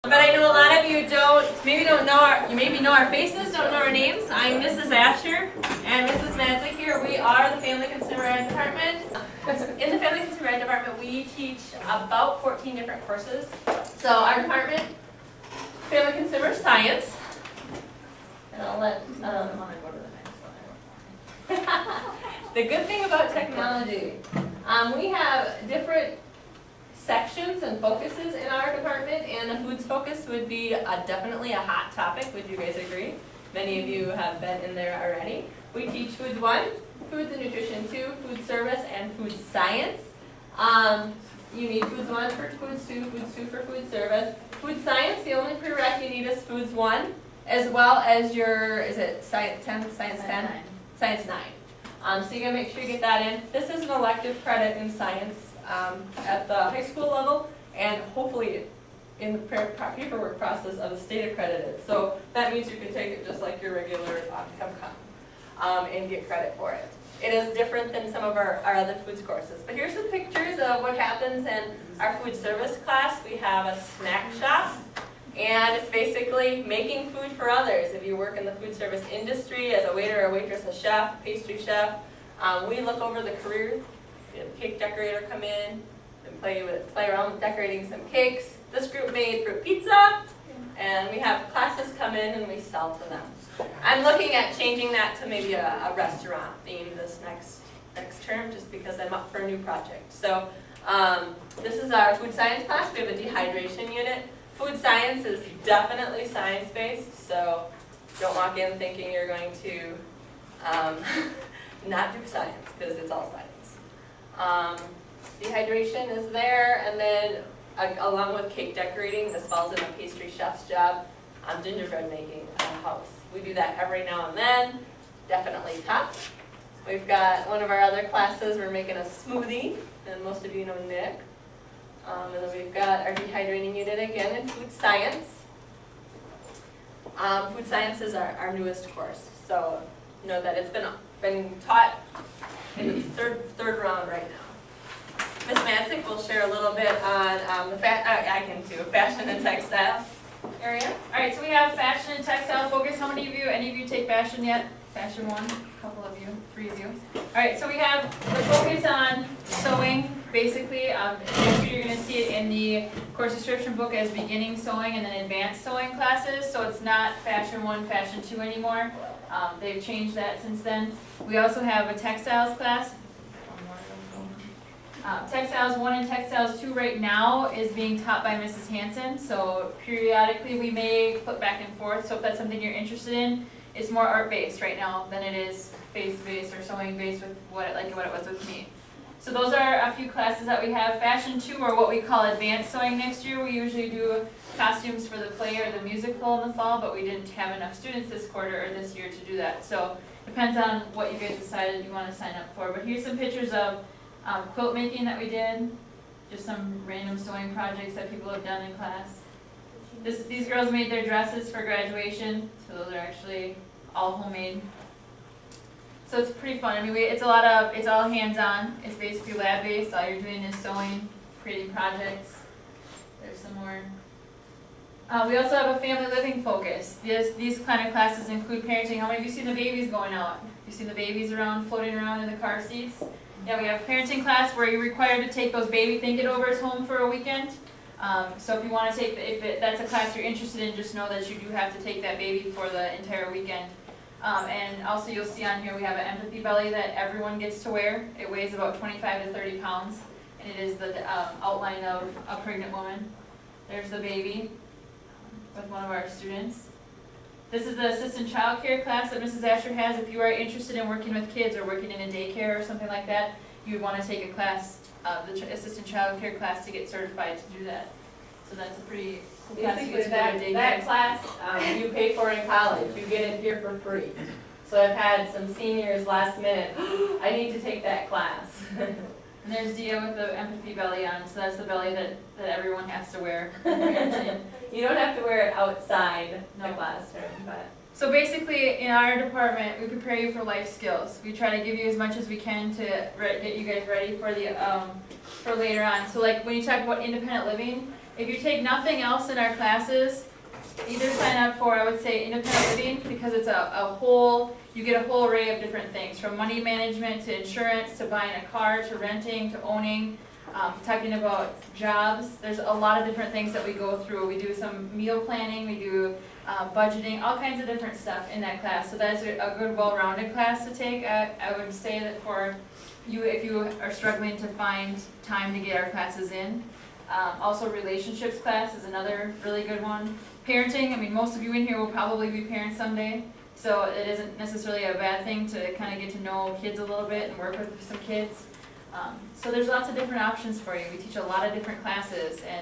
But I know a lot of you don't know you maybe know our faces, don't know our names. I'm Mrs. Asher and Mrs. Madzik here. We are the Family Consumer Ed Department. In the Family Consumer Ed Department, we teach about 14 different courses. So our department, Family Consumer Science, and I'll let, the good thing about technology, we have different sections and focuses in our department, and the foods focus would be definitely a hot topic. Would you guys agree? Many of you have been in there already. We teach Foods 1, Foods and Nutrition 2, Food Service, and Food Science. You need Foods 1 for Foods 2, Foods 2 for Food Service. Food Science, the only prereq you need is Foods 1, as well as your, is it Science 10? Science 10? Science 9. So you gotta make sure you get that in. This is an elective credit in science at the high school level, and hopefully in the paperwork process of the state accredited. So that means you can take it just like your regular ChemCom and get credit for it. It is different than some of our other foods courses. But here's some pictures of what happens in our food service class. We have a snack shop, and it's basically making food for others. If you work in the food service industry as a waiter or waitress, a chef, pastry chef, we look over the careers. We have a cake decorator come in and play around with decorating some cakes. This group made fruit pizza, and we have classes come in and we sell to them. I'm looking at changing that to maybe a restaurant theme this next term, just because I'm up for a new project. So this is our food science class. We have a dehydration unit. Food science is definitely science-based, so don't walk in thinking you're going to not do science, because it's all science. Dehydration is there, and then along with cake decorating, this falls in a pastry chef's job, gingerbread making at a house. We do that every now and then, definitely tough. We've got one of our other classes, we're making a smoothie, and most of you know Nick. And then we've got our dehydrating unit again in food science. Food science is our newest course, so know that it's been taught in the third round right now. Ms. Madzik will share a little bit on fashion and textile area. All right, so we have fashion and textile focus. How many of you, any of you take fashion yet? Fashion 1, a couple of you, 3 of you. All right, so we have the focus on sewing, basically. Next year you're going to see it in the course description book as beginning sewing and then advanced sewing classes. So it's not fashion 1, fashion 2 anymore. They've changed that since then. We also have a textiles class. Textiles 1 and Textiles 2 right now is being taught by Mrs. Hansen. So periodically we may flip back and forth. So if that's something you're interested in, it's more art-based right now than it is face-based or sewing-based with what it was with me. So those are a few classes that we have. Fashion 2, or what we call advanced sewing next year. We usually do costumes for the play or the musical in the fall, but we didn't have enough students this quarter or this year to do that. So depends on what you guys decided you want to sign up for. But here's some pictures of quilt making that we did. Just some random sewing projects that people have done in class. These girls made their dresses for graduation, so those are actually all homemade. So it's pretty fun. I mean, it's all hands-on. It's basically lab-based. All you're doing is sewing, creating projects. There's some more. We also have a family living focus. These kind of classes include parenting. How many of you seen the babies going out? You seen the babies floating around in the car seats? Yeah, we have a parenting class where you're required to take those baby think-it-overs home for a weekend. So if you want to take, that's a class you're interested in, just know that you do have to take that baby for the entire weekend. And also you'll see on here we have an empathy belly that everyone gets to wear. It weighs about 25 to 30 pounds, and it is the outline of a pregnant woman. There's the baby with one of our students. This is the assistant child care class that Mrs. Asher has. If you are interested in working with kids or working in a daycare or something like that, you would want to take a class, the assistant child care class, to get certified to do that. So that's a pretty cool class. Basically, that class you pay for in college. You get it here for free. So I've had some seniors last minute, I need to take that class. And there's Dia with the empathy belly on, so that's the belly that everyone has to wear. You don't have to wear it outside the classroom, but. So basically, in our department, we prepare you for life skills. We try to give you as much as we can to get you guys ready for the for later on. So like when you talk about independent living, If you take nothing else in our classes, either sign up for, I would say, independent living, because it's you get a whole array of different things, from money management to insurance, to buying a car, to renting, to owning, talking about jobs. There's a lot of different things that we go through. We do some meal planning, we do budgeting, all kinds of different stuff in that class. So that's a good, well-rounded class to take. I would say that for you, if you are struggling to find time to get our classes in. Also, relationships class is another really good one. Parenting, I mean, most of you in here will probably be parents someday, so it isn't necessarily a bad thing to kind of get to know kids a little bit and work with some kids. So there's lots of different options for you. We teach a lot of different classes, and